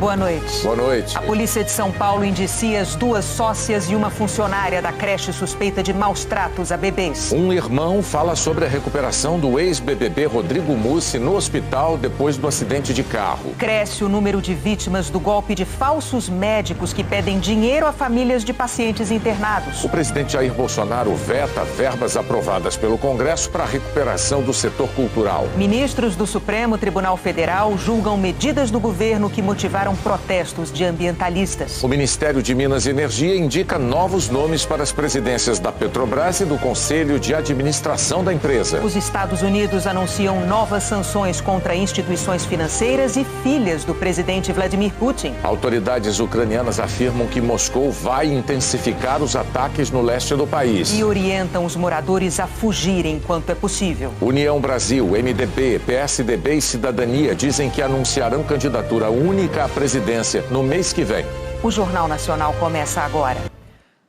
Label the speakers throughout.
Speaker 1: boa noite.
Speaker 2: Boa noite.
Speaker 1: A polícia de São Paulo indicia as 2 sócias e uma funcionária da creche suspeita de maus tratos a bebês.
Speaker 2: Um irmão fala sobre a recuperação do ex-BBB Rodrigo Mussi no hospital depois do acidente de carro.
Speaker 1: Cresce o número de vítimas do golpe de falsos médicos que pedem dinheiro a famílias de pacientes internados.
Speaker 2: O presidente Jair Bolsonaro veta verbas aprovadas pelo Congresso para a recuperação do setor cultural.
Speaker 1: Ministros do Supremo Tribunal Federal julgam medidas do governo que motivaram protestos de ambientalistas.
Speaker 2: O Ministério de Minas e Energia indica novos nomes para as presidências da Petrobras e do Conselho de Administração da empresa.
Speaker 1: Os Estados Unidos anunciam novas sanções contra instituições financeiras e filhas do presidente Vladimir Putin.
Speaker 2: Autoridades ucranianas afirmam que Moscou vai intensificar os ataques no leste do país.
Speaker 1: E orientam os moradores a fugirem enquanto é possível.
Speaker 2: União Brasil, MDB, PSDB e Cidadania dizem que anunciarão candidatura única à presidência no mês que vem.
Speaker 1: O Jornal Nacional começa agora.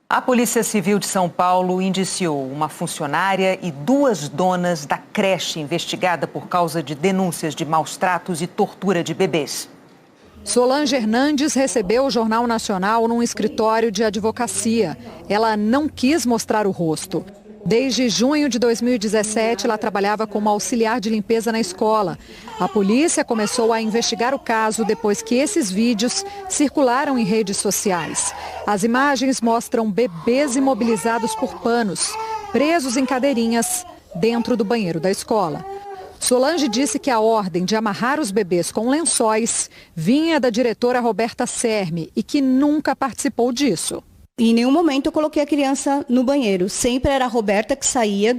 Speaker 1: A Polícia Civil de São Paulo indiciou uma funcionária e 2 donas da creche investigada por causa de denúncias de maus tratos e tortura de bebês.
Speaker 3: Solange Hernandes recebeu o Jornal Nacional num escritório de advocacia. Ela não quis mostrar o rosto. Desde junho de 2017, ela trabalhava como auxiliar de limpeza na escola. A polícia começou a investigar o caso depois que esses vídeos circularam em redes sociais. As imagens mostram bebês imobilizados por panos, presos em cadeirinhas, dentro do banheiro da escola. Solange disse que a ordem de amarrar os bebês com lençóis vinha da diretora Roberta Serme e que nunca participou disso.
Speaker 4: Em nenhum momento eu coloquei a criança no banheiro. Sempre era a Roberta que saía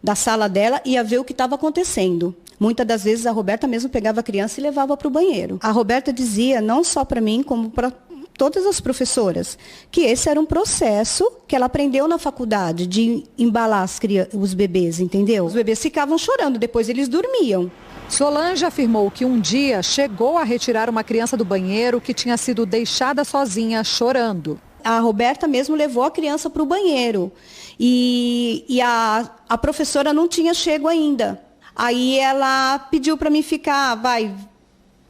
Speaker 4: da sala dela e ia ver o que estava acontecendo. Muitas das vezes a Roberta mesmo pegava a criança e levava para o banheiro. A Roberta dizia, não só para mim, como para todas as professoras, que esse era um processo que ela aprendeu na faculdade, de embalar os bebês, entendeu? Os bebês ficavam chorando, depois eles dormiam.
Speaker 3: Solange afirmou que um dia chegou a retirar uma criança do banheiro que tinha sido deixada sozinha, chorando.
Speaker 4: A Roberta mesmo levou a criança para o banheiro e a professora não tinha chego ainda. Aí ela pediu para mim ficar,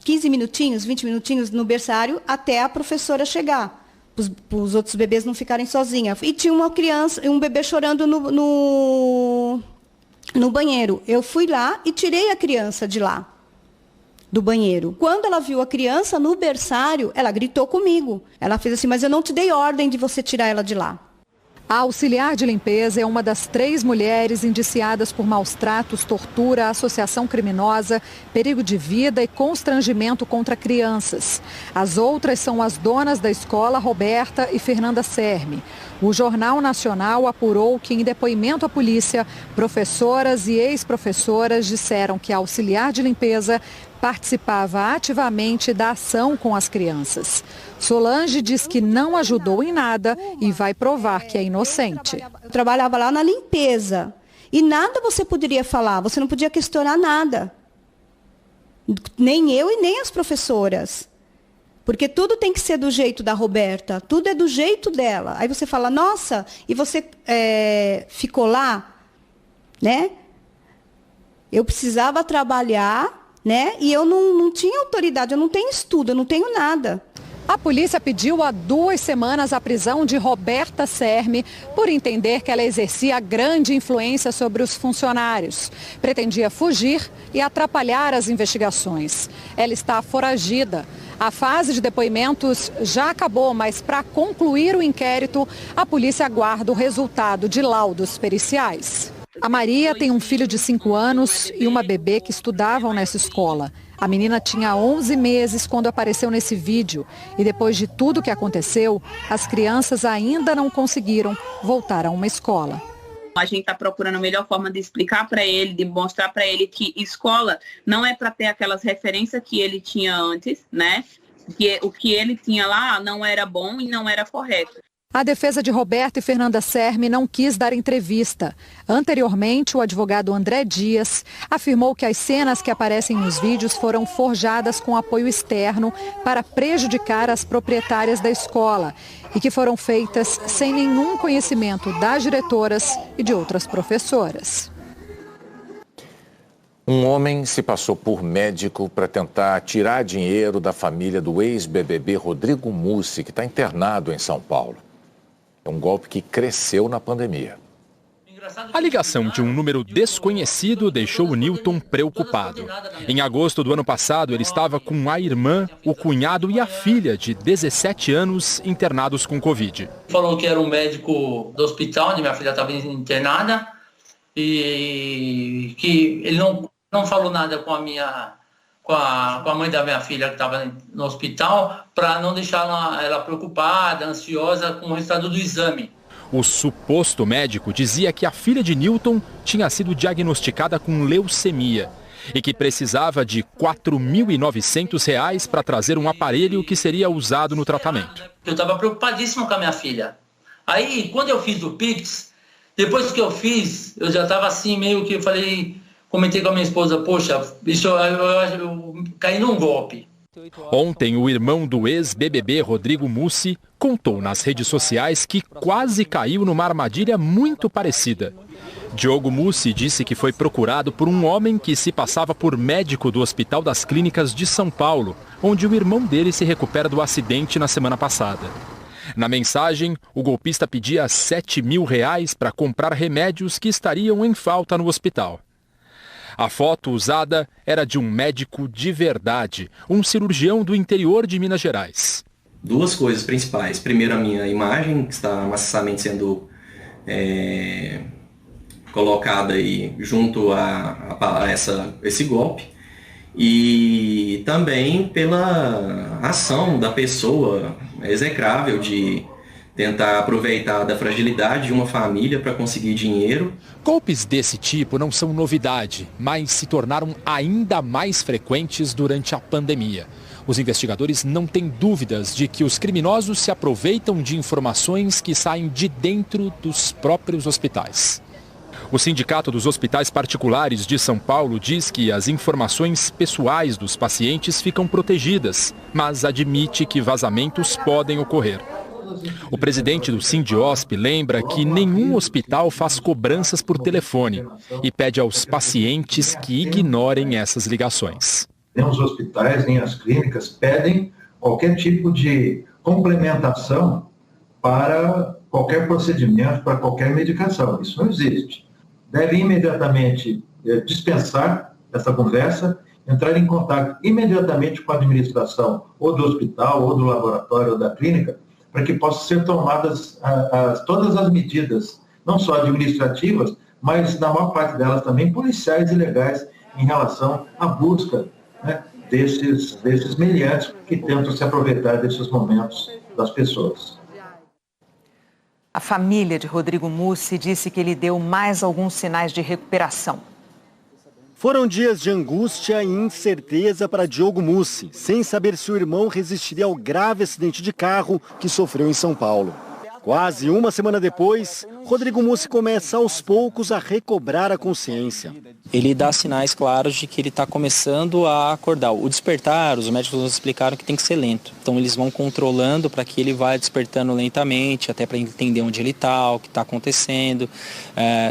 Speaker 4: 15 minutinhos, 20 minutinhos no berçário até a professora chegar, para os outros bebês não ficarem sozinhos. E tinha uma criança, um bebê chorando no banheiro. Eu fui lá e tirei a criança de lá, do banheiro. Quando ela viu a criança no berçário, ela gritou comigo. Ela fez assim, mas eu não te dei ordem de você tirar ela de lá.
Speaker 3: A auxiliar de limpeza é uma das 3 mulheres indiciadas por maus tratos, tortura, associação criminosa, perigo de vida e constrangimento contra crianças. As outras são as donas da escola, Roberta e Fernanda Serme. O Jornal Nacional apurou que, em depoimento à polícia, professoras e ex-professoras disseram que a auxiliar de limpeza participava ativamente da ação com as crianças. Solange diz que não ajudou em nada e vai provar que é inocente.
Speaker 4: Eu trabalhava lá na limpeza e nada você poderia falar, você não podia questionar nada. Nem eu e nem as professoras. Porque tudo tem que ser do jeito da Roberta, tudo é do jeito dela. Aí você fala, nossa, e você ficou lá, né? Eu precisava trabalhar, né? E eu não tinha autoridade, eu não tenho estudo, eu não tenho nada.
Speaker 3: A polícia pediu há 2 semanas a prisão de Roberta Serme por entender que ela exercia grande influência sobre os funcionários. Pretendia fugir e atrapalhar as investigações. Ela está foragida. A fase de depoimentos já acabou, mas para concluir o inquérito, a polícia aguarda o resultado de laudos periciais. A Maria tem um filho de 5 anos e uma bebê que estudavam nessa escola. A menina tinha 11 meses quando apareceu nesse vídeo e depois de tudo que aconteceu, as crianças ainda não conseguiram voltar a uma escola.
Speaker 5: A gente está procurando a melhor forma de explicar para ele, de mostrar para ele que escola não é para ter aquelas referências que ele tinha antes, né? Que o que ele tinha lá não era bom e não era correto.
Speaker 3: A defesa de Roberta e Fernanda Serme não quis dar entrevista. Anteriormente, o advogado André Dias afirmou que as cenas que aparecem nos vídeos foram forjadas com apoio externo para prejudicar as proprietárias da escola e que foram feitas sem nenhum conhecimento das diretoras e de outras professoras.
Speaker 2: Um homem se passou por médico para tentar tirar dinheiro da família do ex-BBB Rodrigo Mussi, que está internado em São Paulo. É um golpe que cresceu na pandemia.
Speaker 6: A ligação de um número desconhecido deixou o Newton preocupado. Em agosto do ano passado, ele estava com a irmã, o cunhado e a filha de 17 anos internados com Covid.
Speaker 7: Falou que era um médico do hospital onde minha filha estava internada e que ele não falou nada com a mãe da minha filha que estava no hospital para não deixar ela preocupada, ansiosa com o resultado do exame.
Speaker 6: O suposto médico dizia que a filha de Newton tinha sido diagnosticada com leucemia e que precisava de R$ 4.900 para trazer um aparelho que seria usado no tratamento.
Speaker 7: Eu estava preocupadíssimo com a minha filha. Aí, quando eu fiz o Pix, depois que eu fiz, eu já estava assim, meio que eu falei, comentei com a minha esposa, poxa, eu caí num golpe.
Speaker 6: Ontem, o irmão do ex-BBB Rodrigo Mussi contou nas redes sociais que quase caiu numa armadilha muito parecida. Diogo Mussi disse que foi procurado por um homem que se passava por médico do Hospital das Clínicas de São Paulo, onde o irmão dele se recupera do acidente na semana passada. Na mensagem, o golpista pedia R$ 7.000 para comprar remédios que estariam em falta no hospital. A foto usada era de um médico de verdade, um cirurgião do interior de Minas Gerais.
Speaker 8: Duas coisas principais. Primeiro, a minha imagem, que está maciçamente sendo colocada aí junto a esse golpe. E também pela ação da pessoa execrável de tentar aproveitar da fragilidade de uma família para conseguir dinheiro.
Speaker 6: Golpes desse tipo não são novidade, mas se tornaram ainda mais frequentes durante a pandemia. Os investigadores não têm dúvidas de que os criminosos se aproveitam de informações que saem de dentro dos próprios hospitais. O Sindicato dos Hospitais Particulares de São Paulo diz que as informações pessoais dos pacientes ficam protegidas, mas admite que vazamentos podem ocorrer. O presidente do Sindiosp lembra que nenhum hospital faz cobranças por telefone e pede aos pacientes que ignorem essas ligações.
Speaker 9: Nem os hospitais, nem as clínicas pedem qualquer tipo de complementação para qualquer procedimento, para qualquer medicação. Isso não existe. Deve imediatamente dispensar essa conversa, entrar em contato imediatamente com a administração ou do hospital, ou do laboratório, ou da clínica, para que possam ser tomadas todas as medidas, não só administrativas, mas na maior parte delas também policiais e legais em relação à busca, né, desses meliantes que tentam se aproveitar desses momentos das pessoas.
Speaker 1: A família de Rodrigo Mussi disse que ele deu mais alguns sinais de recuperação.
Speaker 10: Foram dias de angústia e incerteza para Diogo Mussi, sem saber se o irmão resistiria ao grave acidente de carro que sofreu em São Paulo. Quase uma semana depois, Rodrigo Mussi começa aos poucos a recobrar a consciência.
Speaker 11: Ele dá sinais claros de que ele está começando a acordar. O despertar, os médicos nos explicaram que tem que ser lento. Então eles vão controlando para que ele vá despertando lentamente, até para entender onde ele está, o que está acontecendo.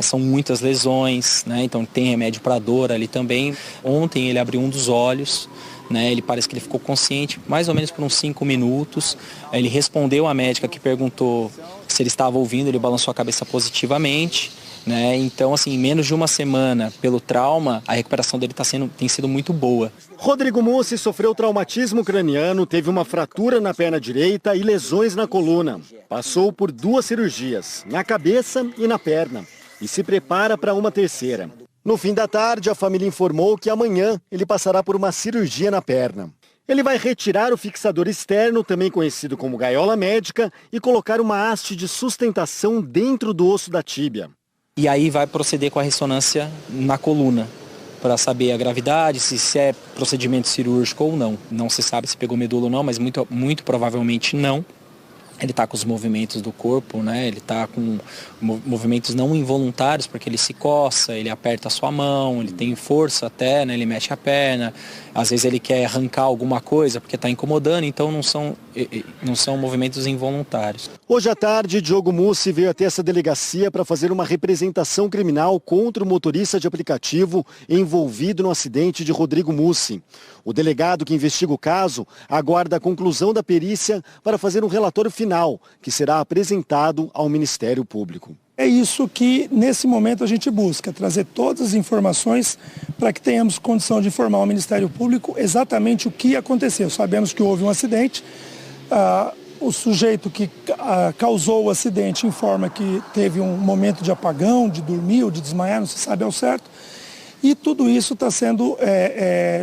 Speaker 11: São muitas lesões, né? Então tem remédio para dor ali também. Ontem ele abriu um dos olhos. Ele parece que ele ficou consciente mais ou menos por uns 5 minutos. Ele respondeu à médica que perguntou se ele estava ouvindo, ele balançou a cabeça positivamente. Então, assim, em menos de uma semana, pelo trauma, a recuperação dele tem sido muito boa.
Speaker 10: Rodrigo Mussi sofreu traumatismo craniano, teve uma fratura na perna direita e lesões na coluna. Passou por 2 cirurgias, na cabeça e na perna, e se prepara para uma terceira. No fim da tarde, a família informou que amanhã ele passará por uma cirurgia na perna. Ele vai retirar o fixador externo, também conhecido como gaiola médica, e colocar uma haste de sustentação dentro do osso da tíbia.
Speaker 11: E aí vai proceder com a ressonância na coluna, para saber a gravidade, se é procedimento cirúrgico ou não. Não se sabe se pegou medula ou não, mas muito provavelmente não. Ele está com os movimentos do corpo, ele está com movimentos não involuntários, porque ele se coça, ele aperta a sua mão, ele tem força até, ele mexe a perna. Às vezes ele quer arrancar alguma coisa porque está incomodando, então não são não são movimentos involuntários.
Speaker 10: Hoje à tarde, Diogo Mussi veio até essa delegacia para fazer uma representação criminal contra o motorista de aplicativo envolvido no acidente de Rodrigo Mussi. O delegado que investiga o caso aguarda a conclusão da perícia para fazer um relatório final, que será apresentado ao Ministério Público.
Speaker 12: É isso que, nesse momento, a gente busca, trazer todas as informações para que tenhamos condição de informar ao Ministério Público exatamente o que aconteceu. Sabemos que houve um acidente, o sujeito que causou o acidente informa que teve um momento de apagão, de dormir ou de desmaiar, não se sabe ao certo, e tudo isso está sendo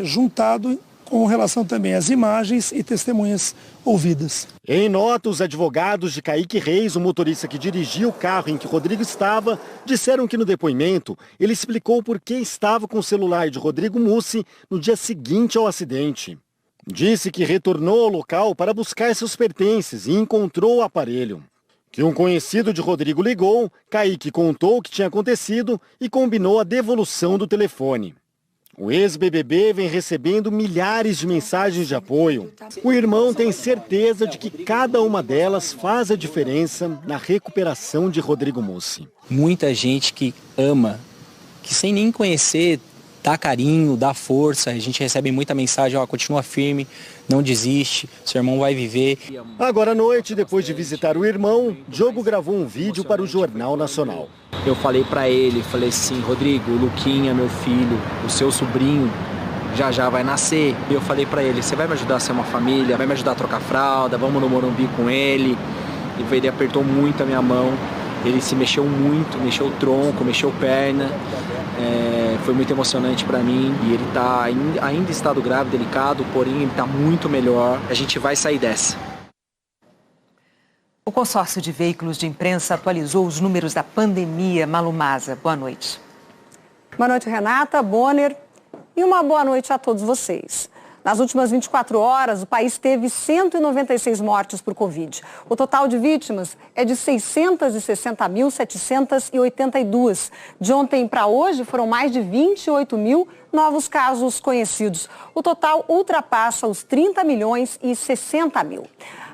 Speaker 12: juntado com relação também às imagens e testemunhas ouvidas.
Speaker 10: Em nota, os advogados de Kaique Reis, o motorista que dirigia o carro em que Rodrigo estava, disseram que no depoimento ele explicou por que estava com o celular de Rodrigo Mussi no dia seguinte ao acidente. Disse que retornou ao local para buscar seus pertences e encontrou o aparelho. Que um conhecido de Rodrigo ligou, Kaique contou o que tinha acontecido e combinou a devolução do telefone. O ex-BBB vem recebendo milhares de mensagens de apoio. O irmão tem certeza de que cada uma delas faz a diferença na recuperação de Rodrigo Mussi.
Speaker 11: Muita gente que ama, que sem nem conhecer, dá carinho, dá força. A gente recebe muita mensagem, continua firme, não desiste, seu irmão vai viver.
Speaker 10: Agora à noite, depois de visitar o irmão, Diogo gravou um vídeo para o Jornal Nacional.
Speaker 11: Eu falei para ele, falei assim, Rodrigo, o Luquinha, meu filho, o seu sobrinho, já vai nascer. E eu falei para ele, você vai me ajudar a ser uma família, vai me ajudar a trocar fralda, vamos no Morumbi com ele. E ele apertou muito a minha mão, ele se mexeu muito, mexeu o tronco, mexeu perna. Foi muito emocionante para mim e ele está ainda em estado grave, delicado, porém ele está muito melhor. A gente vai sair dessa.
Speaker 1: O consórcio de veículos de imprensa atualizou os números da pandemia. Malu Maza, boa noite.
Speaker 13: Boa noite, Renata, Bonner, e uma boa noite a todos vocês. Nas últimas 24 horas, o país teve 196 mortes por Covid. O total de vítimas é de 660.782. De ontem para hoje, foram mais de 28 mil novos casos conhecidos. O total ultrapassa os 30 milhões e 60 mil.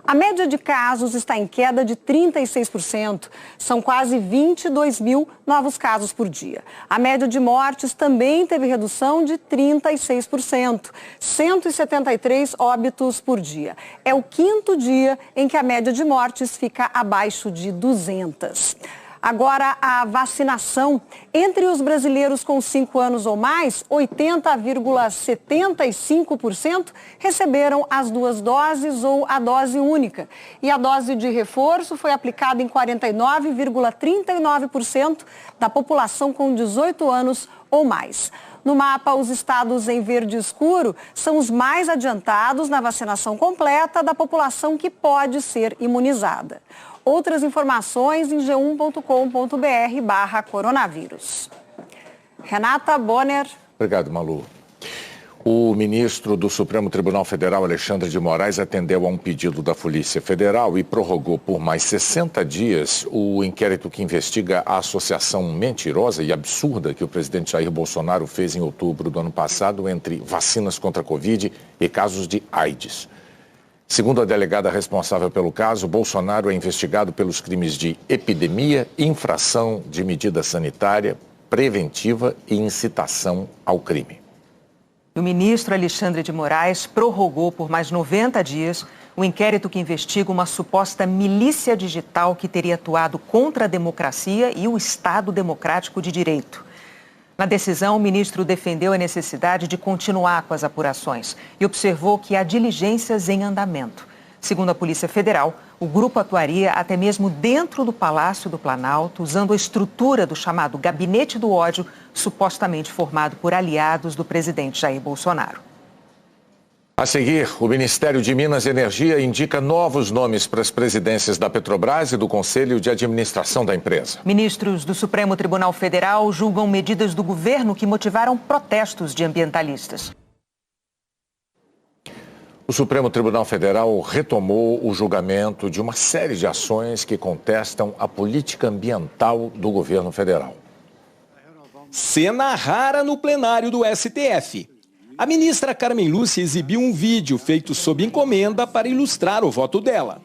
Speaker 13: A média de casos está em queda de 36%. São quase 22 mil novos casos por dia. A média de mortes também teve redução de 36%. 173 óbitos por dia. É o quinto dia em que a média de mortes fica abaixo de 200. Agora, a vacinação. Entre os brasileiros com 5 anos ou mais, 80,75% receberam as 2 doses ou a dose única. E a dose de reforço foi aplicada em 49,39% da população com 18 anos ou mais. No mapa, os estados em verde escuro são os mais adiantados na vacinação completa da população que pode ser imunizada. Outras informações em g1.com.br/coronavírus. Renata, Bonner.
Speaker 2: Obrigado, Malu. O ministro do Supremo Tribunal Federal, Alexandre de Moraes, atendeu a um pedido da Polícia Federal e prorrogou por mais 60 dias o inquérito que investiga a associação mentirosa e absurda que o presidente Jair Bolsonaro fez em outubro do ano passado entre vacinas contra a Covid e casos de AIDS. Segundo a delegada responsável pelo caso, Bolsonaro é investigado pelos crimes de epidemia, infração de medida sanitária, preventiva e incitação ao crime.
Speaker 1: O ministro Alexandre de Moraes prorrogou por mais 90 dias o inquérito que investiga uma suposta milícia digital que teria atuado contra a democracia e o Estado Democrático de Direito. Na decisão, o ministro defendeu a necessidade de continuar com as apurações e observou que há diligências em andamento. Segundo a Polícia Federal, o grupo atuaria até mesmo dentro do Palácio do Planalto, usando a estrutura do chamado Gabinete do Ódio, supostamente formado por aliados do presidente Jair Bolsonaro.
Speaker 2: A seguir, o Ministério de Minas e Energia indica novos nomes para as presidências da Petrobras e do Conselho de Administração da empresa.
Speaker 1: Ministros do Supremo Tribunal Federal julgam medidas do governo que motivaram protestos de ambientalistas.
Speaker 2: O Supremo Tribunal Federal retomou o julgamento de uma série de ações que contestam a política ambiental do governo federal.
Speaker 14: Cena rara no plenário do STF. A ministra Carmen Lúcia exibiu um vídeo feito sob encomenda para ilustrar o voto dela.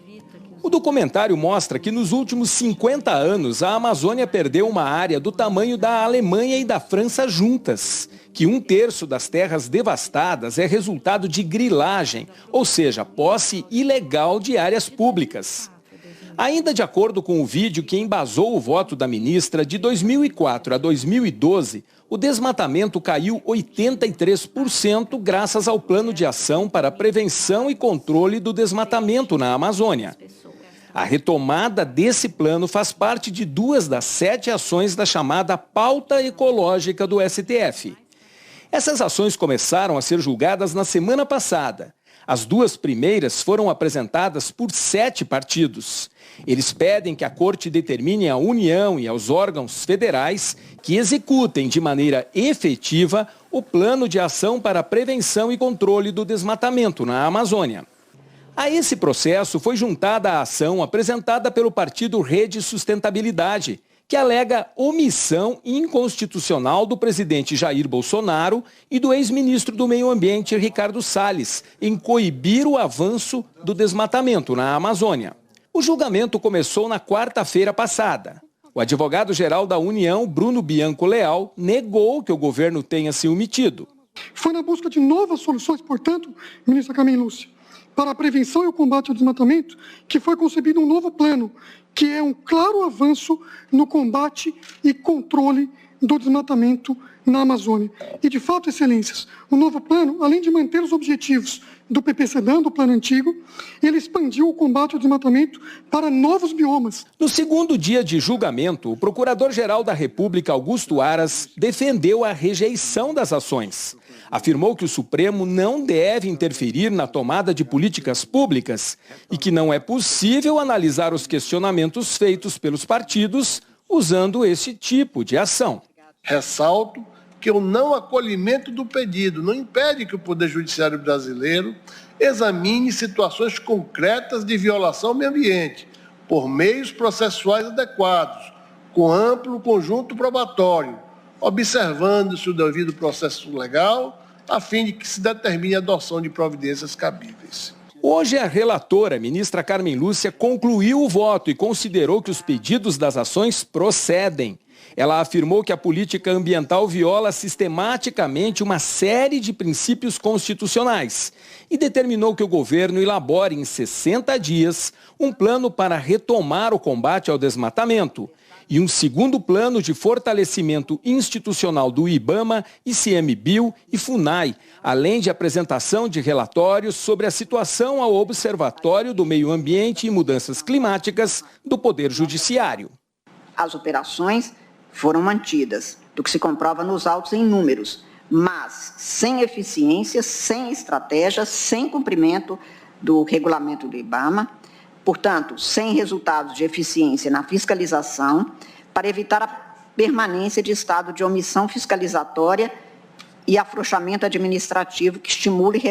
Speaker 14: O documentário mostra que nos últimos 50 anos a Amazônia perdeu uma área do tamanho da Alemanha e da França juntas, que 1/3 das terras devastadas é resultado de grilagem, ou seja, posse ilegal de áreas públicas. Ainda de acordo com o vídeo que embasou o voto da ministra, de 2004 a 2012, o desmatamento caiu 83% graças ao Plano de Ação para Prevenção e Controle do Desmatamento na Amazônia. A retomada desse plano faz parte de 2 das 7 ações da chamada Pauta Ecológica do STF. Essas ações começaram a ser julgadas na semana passada. As 2 primeiras foram apresentadas por 7 partidos. Eles pedem que a Corte determine à União e aos órgãos federais que executem de maneira efetiva o Plano de Ação para Prevenção e Controle do Desmatamento na Amazônia. A esse processo foi juntada a ação apresentada pelo partido Rede Sustentabilidade, que alega omissão inconstitucional do presidente Jair Bolsonaro e do ex-ministro do Meio Ambiente, Ricardo Salles, em coibir o avanço do desmatamento na Amazônia. O julgamento começou na quarta-feira passada. O advogado-geral da União, Bruno Bianco Leal, negou que o governo tenha se omitido.
Speaker 15: Foi na busca de novas soluções, portanto, ministra Carmen Lúcia, para a prevenção e o combate ao desmatamento, que foi concebido um novo plano, que é um claro avanço no combate e controle do desmatamento na Amazônia. E, de fato, excelências, o novo plano, além de manter os objetivos do PPCDAM, do plano antigo, ele expandiu o combate ao desmatamento para novos biomas.
Speaker 14: No segundo dia de julgamento, o Procurador-Geral da República, Augusto Aras, defendeu a rejeição das ações. Afirmou que o Supremo não deve interferir na tomada de políticas públicas e que não é possível analisar os questionamentos feitos pelos partidos usando esse tipo de ação.
Speaker 16: Ressalto que o não acolhimento do pedido não impede que o Poder Judiciário brasileiro examine situações concretas de violação ao meio ambiente, por meios processuais adequados, com amplo conjunto probatório, observando-se o devido processo legal, a fim de que se determine a adoção de providências cabíveis.
Speaker 14: Hoje, a relatora, ministra Carmen Lúcia, concluiu o voto e considerou que os pedidos das ações procedem. Ela afirmou que a política ambiental viola sistematicamente uma série de princípios constitucionais e determinou que o governo elabore em 60 dias um plano para retomar o combate ao desmatamento e um segundo plano de fortalecimento institucional do IBAMA, ICMBio e FUNAI, além de apresentação de relatórios sobre a situação ao Observatório do Meio Ambiente e Mudanças Climáticas do Poder Judiciário.
Speaker 17: As operações foram mantidas, do que se comprova nos autos em números, mas sem eficiência, sem estratégia, sem cumprimento do regulamento do IBAMA, portanto, sem resultados de eficiência na fiscalização, para evitar a permanência de estado de omissão fiscalizatória e afrouxamento administrativo que estimula e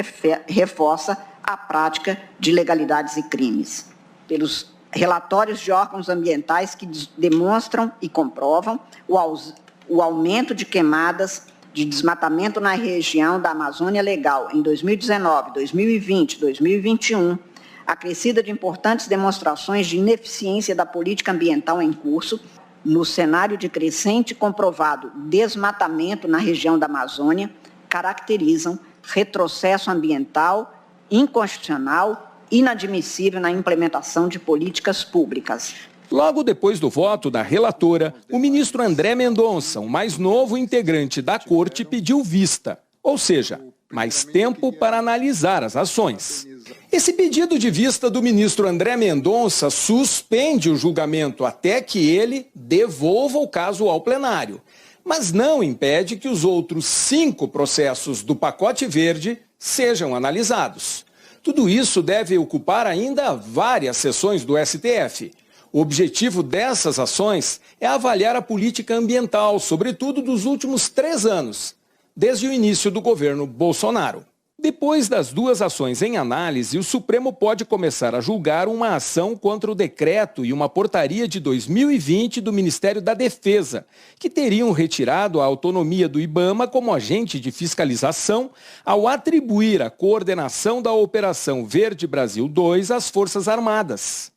Speaker 17: reforça a prática de ilegalidades e crimes. Pelos relatórios de órgãos ambientais que demonstram e comprovam o aumento de queimadas de desmatamento na região da Amazônia Legal em 2019, 2020, 2021, acrescida de importantes demonstrações de ineficiência da política ambiental em curso, no cenário de crescente e comprovado desmatamento na região da Amazônia, caracterizam retrocesso ambiental, inconstitucional, inadmissível na implementação de políticas públicas.
Speaker 14: Logo depois do voto da relatora, o ministro André Mendonça, o mais novo integrante da corte, pediu vista, ou seja, mais tempo para analisar as ações. Esse pedido de vista do ministro André Mendonça suspende o julgamento até que ele devolva o caso ao plenário, mas não impede que os outros 5 processos do pacote verde sejam analisados. Tudo isso deve ocupar ainda várias sessões do STF. O objetivo dessas ações é avaliar a política ambiental, sobretudo dos últimos 3 anos, desde o início do governo Bolsonaro. Depois das duas ações em análise, o Supremo pode começar a julgar uma ação contra o decreto e uma portaria de 2020 do Ministério da Defesa, que teriam retirado a autonomia do IBAMA como agente de fiscalização ao atribuir a coordenação da Operação Verde Brasil 2 às Forças Armadas.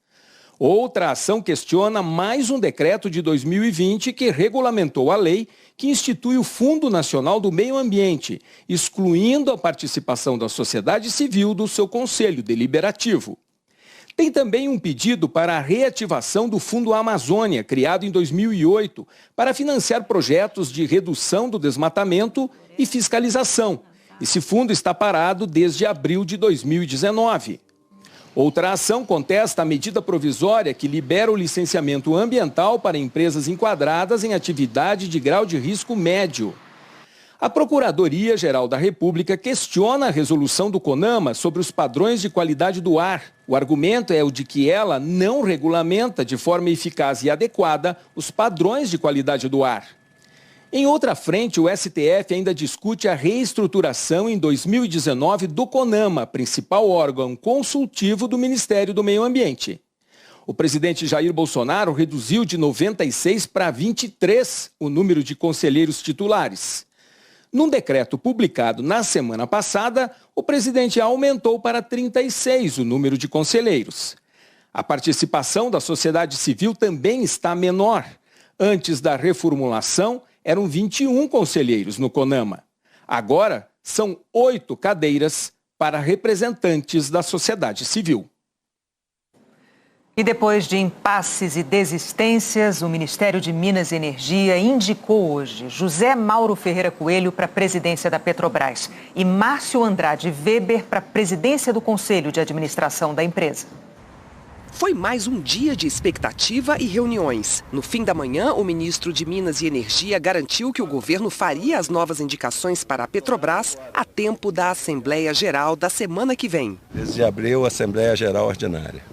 Speaker 14: Outra ação questiona mais um decreto de 2020 que regulamentou a lei que institui o Fundo Nacional do Meio Ambiente, excluindo a participação da sociedade civil do seu Conselho Deliberativo. Tem também um pedido para a reativação do Fundo Amazônia, criado em 2008, para financiar projetos de redução do desmatamento e fiscalização. Esse fundo está parado desde abril de 2019. Outra ação contesta a medida provisória que libera o licenciamento ambiental para empresas enquadradas em atividade de grau de risco médio. A Procuradoria-Geral da República questiona a resolução do CONAMA sobre os padrões de qualidade do ar. O argumento é o de que ela não regulamenta de forma eficaz e adequada os padrões de qualidade do ar. Em outra frente, o STF ainda discute a reestruturação em 2019 do CONAMA, principal órgão consultivo do Ministério do Meio Ambiente. O presidente Jair Bolsonaro reduziu de 96 para 23 o número de conselheiros titulares. Num decreto publicado na semana passada, o presidente aumentou para 36 o número de conselheiros. A participação da sociedade civil também está menor. Antes da reformulação, eram 21 conselheiros no CONAMA. Agora, são 8 cadeiras para representantes da sociedade civil.
Speaker 1: E depois de impasses e desistências, o Ministério de Minas e Energia indicou hoje José Mauro Ferreira Coelho para a presidência da Petrobras e Márcio Andrade Weber para a presidência do Conselho de Administração da empresa.
Speaker 18: Foi mais um dia de expectativa e reuniões. No fim da manhã, o ministro de Minas e Energia garantiu que o governo faria as novas indicações para a Petrobras a tempo da Assembleia Geral da semana que vem.
Speaker 19: Desde abril, a Assembleia Geral Ordinária.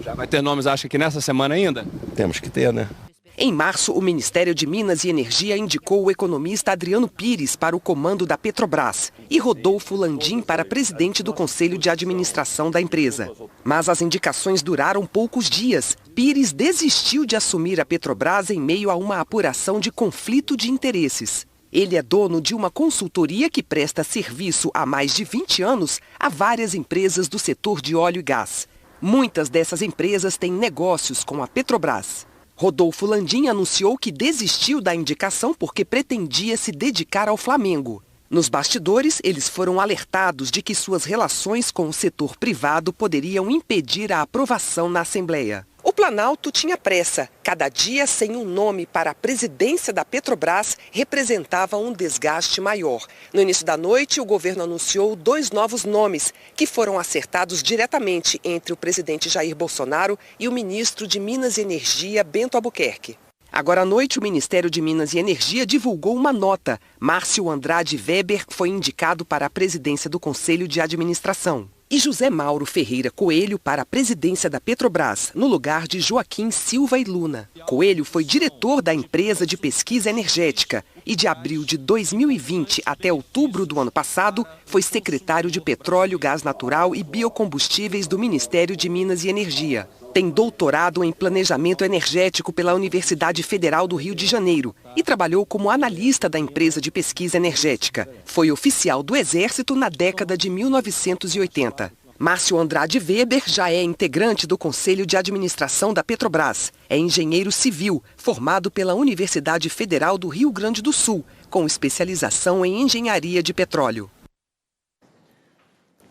Speaker 20: Já vai ter nomes, acha que nessa semana ainda?
Speaker 19: Temos que ter, né?
Speaker 18: Em março, o Ministério de Minas e Energia indicou o economista Adriano Pires para o comando da Petrobras e Rodolfo Landim para presidente do Conselho de Administração da empresa. Mas as indicações duraram poucos dias. Pires desistiu de assumir a Petrobras em meio a uma apuração de conflito de interesses. Ele é dono de uma consultoria que presta serviço há mais de 20 anos a várias empresas do setor de óleo e gás. Muitas dessas empresas têm negócios com a Petrobras. Rodolfo Landim anunciou que desistiu da indicação porque pretendia se dedicar ao Flamengo. Nos bastidores, eles foram alertados de que suas relações com o setor privado poderiam impedir a aprovação na Assembleia. O Planalto tinha pressa. Cada dia sem um nome para a presidência da Petrobras representava um desgaste maior. No início da noite, o governo anunciou 2 novos nomes, que foram acertados diretamente entre o presidente Jair Bolsonaro e o ministro de Minas e Energia, Bento Albuquerque. Agora à noite, o Ministério de Minas e Energia divulgou uma nota. Márcio Andrade Weber foi indicado para a presidência do Conselho de Administração. E José Mauro Ferreira Coelho para a presidência da Petrobras, no lugar de Joaquim Silva e Luna. Coelho foi diretor da empresa de pesquisa energética e de abril de 2020 até outubro do ano passado foi secretário de Petróleo, Gás Natural e Biocombustíveis do Ministério de Minas e Energia. Tem doutorado em planejamento energético pela Universidade Federal do Rio de Janeiro e trabalhou como analista da empresa de pesquisa energética. Foi oficial do Exército na década de 1980. Márcio Andrade Weber já é integrante do Conselho de Administração da Petrobras. É engenheiro civil, formado pela Universidade Federal do Rio Grande do Sul, com especialização em engenharia de petróleo.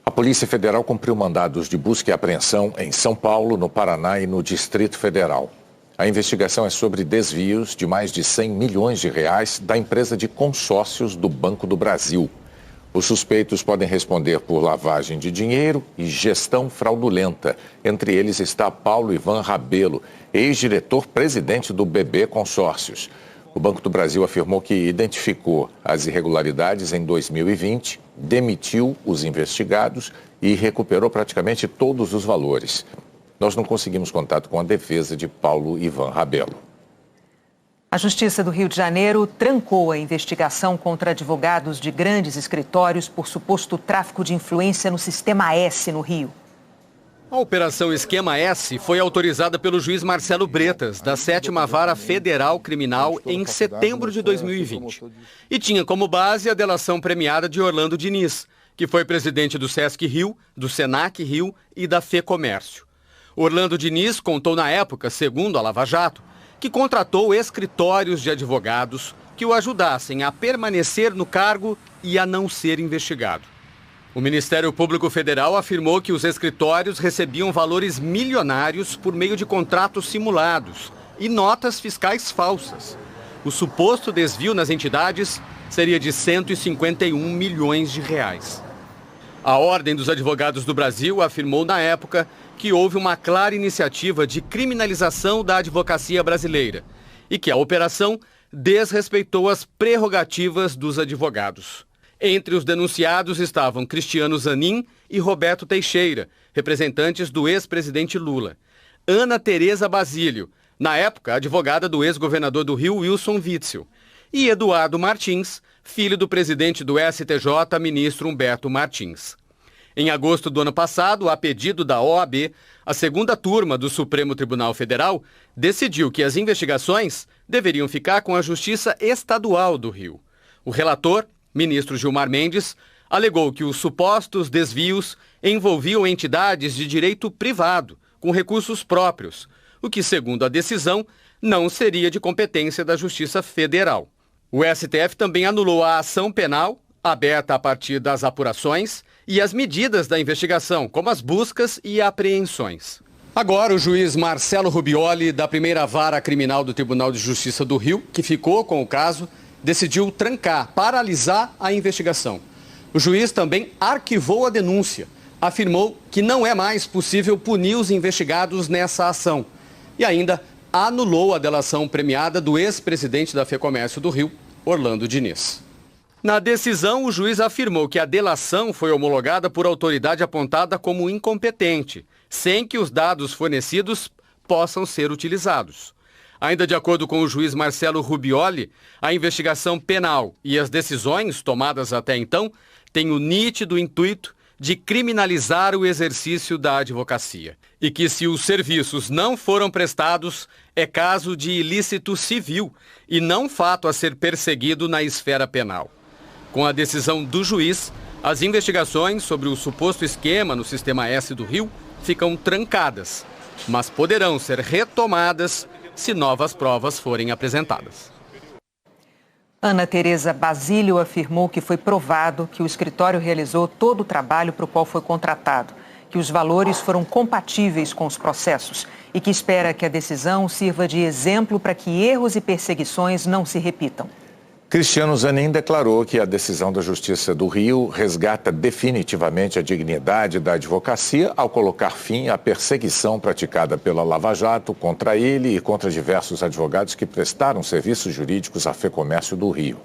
Speaker 2: A Polícia Federal cumpriu mandados de busca e apreensão em São Paulo, no Paraná e no Distrito Federal. A investigação é sobre desvios de mais de 100 milhões de reais da empresa de consórcios do Banco do Brasil. Os suspeitos podem responder por lavagem de dinheiro e gestão fraudulenta. Entre eles está Paulo Ivan Rabelo, ex-diretor-presidente do BB Consórcios. O Banco do Brasil afirmou que identificou as irregularidades em 2020, demitiu os investigados e recuperou praticamente todos os valores. Nós não conseguimos contato com a defesa de Paulo Ivan Rabelo.
Speaker 1: A Justiça do Rio de Janeiro trancou a investigação contra advogados de grandes escritórios por suposto tráfico de influência no Sistema S no Rio.
Speaker 21: A Operação Esquema S foi autorizada pelo juiz Marcelo Bretas, da 7ª Vara Federal Criminal, em setembro de 2020. E tinha como base a delação premiada de Orlando Diniz, que foi presidente do Sesc Rio, do Senac Rio e da FEComércio. Orlando Diniz contou na época, segundo a Lava Jato, que contratou escritórios de advogados que o ajudassem a permanecer no cargo e a não ser investigado. O Ministério Público Federal afirmou que os escritórios recebiam valores milionários por meio de contratos simulados e notas fiscais falsas. O suposto desvio nas entidades seria de 151 milhões de reais. A Ordem dos Advogados do Brasil afirmou na época que houve uma clara iniciativa de criminalização da advocacia brasileira e que a operação desrespeitou as prerrogativas dos advogados. Entre os denunciados estavam Cristiano Zanin e Roberto Teixeira, representantes do ex-presidente Lula. Ana Tereza Basílio, na época advogada do ex-governador do Rio, Wilson Witzel. E Eduardo Martins, filho do presidente do STJ, ministro Humberto Martins. Em agosto do ano passado, a pedido da OAB, a segunda turma do Supremo Tribunal Federal decidiu que as investigações deveriam ficar com a Justiça Estadual do Rio. O relator, ministro Gilmar Mendes, alegou que os supostos desvios envolviam entidades de direito privado, com recursos próprios, o que, segundo a decisão, não seria de competência da Justiça Federal. O STF também anulou a ação penal, aberta a partir das apurações, e as medidas da investigação, como as buscas e apreensões. Agora, o juiz Marcelo Rubioli, da 1ª Vara Criminal do Tribunal de Justiça do Rio, que ficou com o caso, decidiu trancar, paralisar a investigação. O juiz também arquivou a denúncia, afirmou que não é mais possível punir os investigados nessa ação e ainda anulou a delação premiada do ex-presidente da FEComércio do Rio, Orlando Diniz. Na decisão, o juiz afirmou que a delação foi homologada por autoridade apontada como incompetente, sem que os dados fornecidos possam ser utilizados. Ainda de acordo com o juiz Marcelo Rubioli, a investigação penal e as decisões tomadas até então têm o nítido intuito de criminalizar o exercício da advocacia. E que se os serviços não foram prestados, é caso de ilícito civil e não fato a ser perseguido na esfera penal. Com a decisão do juiz, as investigações sobre o suposto esquema no Sistema S do Rio ficam trancadas, mas poderão ser retomadas se novas provas forem apresentadas.
Speaker 1: Ana Tereza Basílio afirmou que foi provado que o escritório realizou todo o trabalho para o qual foi contratado, que os valores foram compatíveis com os processos e que espera que a decisão sirva de exemplo para que erros e perseguições não se repitam.
Speaker 2: Cristiano Zanin declarou que a decisão da Justiça do Rio resgata definitivamente a dignidade da advocacia ao colocar fim à perseguição praticada pela Lava Jato contra ele e contra diversos advogados que prestaram serviços jurídicos à FEComércio do Rio.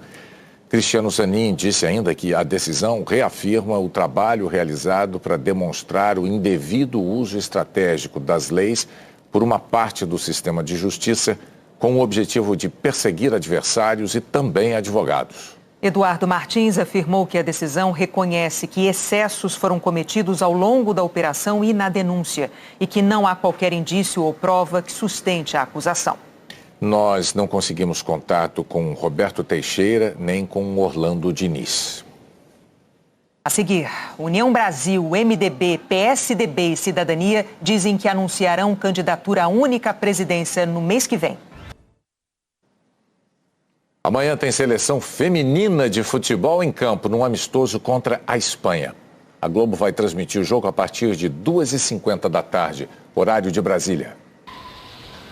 Speaker 2: Cristiano Zanin disse ainda que a decisão reafirma o trabalho realizado para demonstrar o indevido uso estratégico das leis por uma parte do sistema de justiça, com o objetivo de perseguir adversários e também advogados.
Speaker 1: Eduardo Martins afirmou que a decisão reconhece que excessos foram cometidos ao longo da operação e na denúncia e que não há qualquer indício ou prova que sustente a acusação.
Speaker 2: Nós não conseguimos contato com Roberto Teixeira nem com Orlando Diniz.
Speaker 1: A seguir, União Brasil, MDB, PSDB e Cidadania dizem que anunciarão candidatura única à presidência no mês que vem.
Speaker 2: Amanhã tem seleção feminina de futebol em campo, num amistoso contra a Espanha. A Globo vai transmitir o jogo a partir de 2h50 da tarde, horário de Brasília.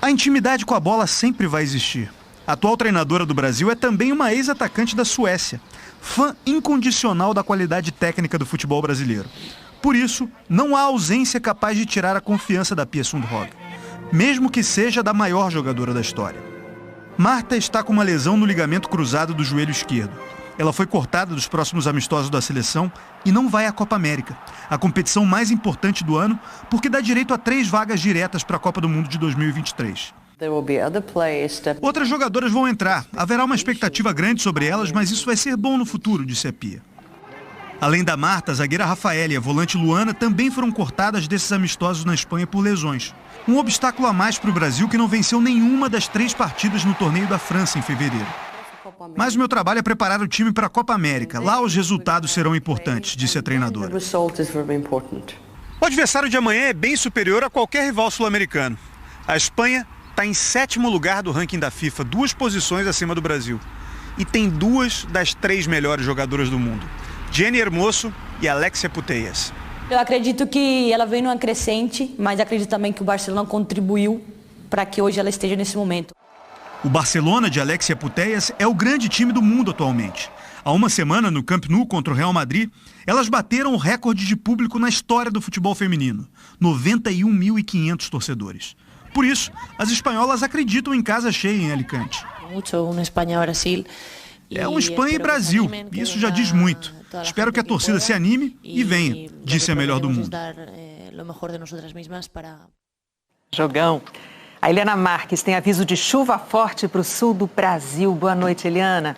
Speaker 22: A intimidade com a bola sempre vai existir. A atual treinadora do Brasil é também uma ex-atacante da Suécia, fã incondicional da qualidade técnica do futebol brasileiro. Por isso, não há ausência capaz de tirar a confiança da Pia Sundhage, mesmo que seja da maior jogadora da história. Marta está com uma lesão no ligamento cruzado do joelho esquerdo. Ela foi cortada dos próximos amistosos da seleção e não vai à Copa América, a competição mais importante do ano, porque dá direito a 3 vagas diretas para a Copa do Mundo de 2023. Outras jogadoras vão entrar. Haverá uma expectativa grande sobre elas, mas isso vai ser bom no futuro, disse a Pia. Além da Marta, a zagueira Rafaela e a volante Luana também foram cortadas desses amistosos na Espanha por lesões. Um obstáculo a mais para o Brasil, que não venceu nenhuma das 3 partidas no torneio da França em fevereiro. Mas o meu trabalho é preparar o time para a Copa América. Lá os resultados serão importantes, disse a treinadora. O adversário de amanhã é bem superior a qualquer rival sul-americano. A Espanha está em 7º lugar do ranking da FIFA, 2 posições acima do Brasil. E tem 2 das 3 melhores jogadoras do mundo, Jenny Hermoso e Alexia Putellas.
Speaker 4: Eu acredito que ela vem numa crescente, mas acredito também que o Barcelona contribuiu para que hoje ela esteja nesse momento.
Speaker 22: O Barcelona de Alexia Putellas é o grande time do mundo atualmente. Há uma semana, no Camp Nou contra o Real Madrid, elas bateram o recorde de público na história do futebol feminino, 91.500 torcedores. Por isso, as espanholas acreditam em casa cheia em Alicante. É um Espanha e Brasil, isso já diz muito. Espero que a torcida se anime e venha, disse a melhor do mundo.
Speaker 1: Jogão. A Eliana Marques tem aviso de chuva forte para o sul do Brasil. Boa noite, Eliana.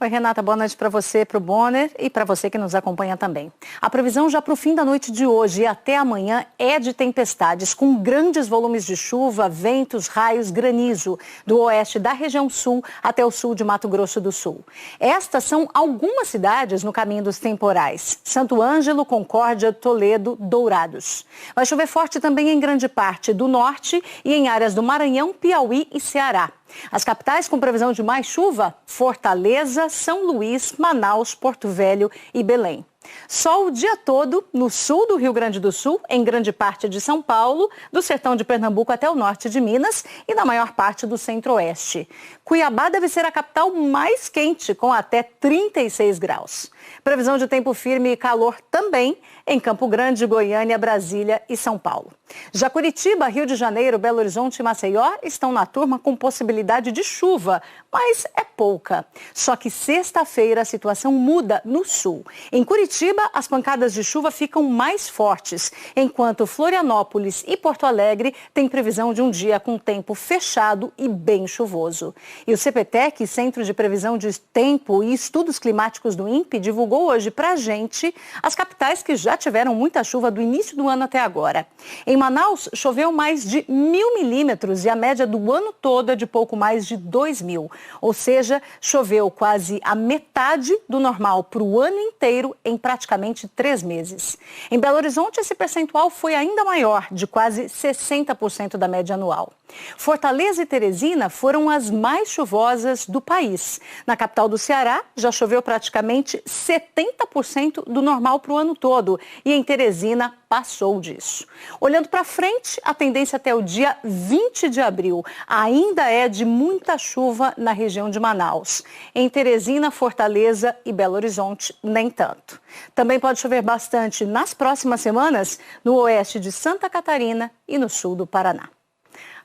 Speaker 5: Oi, Renata, boa noite para você, para o Bonner e para você que nos acompanha também. A previsão já para o fim da noite de hoje e até amanhã é de tempestades com grandes volumes de chuva, ventos, raios, granizo, do oeste da região sul até o sul de Mato Grosso do Sul. Estas são algumas cidades no caminho dos temporais: Santo Ângelo, Concórdia, Toledo, Dourados. Vai chover forte também em grande parte do norte e em áreas do Maranhão, Piauí e Ceará. As capitais com previsão de mais chuva: Fortaleza, São Luís, Manaus, Porto Velho e Belém. Sol o dia todo no sul do Rio Grande do Sul, em grande parte de São Paulo, do sertão de Pernambuco até o norte de Minas e na maior parte do centro-oeste. Cuiabá deve ser a capital mais quente, com até 36 graus. Previsão de tempo firme e calor também em Campo Grande, Goiânia, Brasília e São Paulo. Já Curitiba, Rio de Janeiro, Belo Horizonte e Maceió estão na turma com possibilidade de chuva, mas é pouca. Só que sexta-feira a situação muda no sul. Em Curitiba, as pancadas de chuva ficam mais fortes, enquanto Florianópolis e Porto Alegre têm previsão de um dia com tempo fechado e bem chuvoso. E o CPTEC, Centro de Previsão de Tempo e Estudos Climáticos do INPE, divulgou hoje pra gente as capitais que já tiveram muita chuva do início do ano até agora. Em Manaus, choveu mais de 1.000 milímetros e a média do ano todo é de pouco mais de 2.000. Ou seja, choveu quase a metade do normal para o ano inteiro em praticamente 3 meses. Em Belo Horizonte, esse percentual foi ainda maior, de quase 60% da média anual. Fortaleza e Teresina foram as mais chuvosas do país. Na capital do Ceará, já choveu praticamente 70% do normal para o ano todo. E em Teresina, passou disso. Olhando para frente, a tendência até o dia 20 de abril ainda é de muita chuva na região de Manaus. Em Teresina, Fortaleza e Belo Horizonte, nem tanto. Também pode chover bastante nas próximas semanas no oeste de Santa Catarina e no sul do Paraná.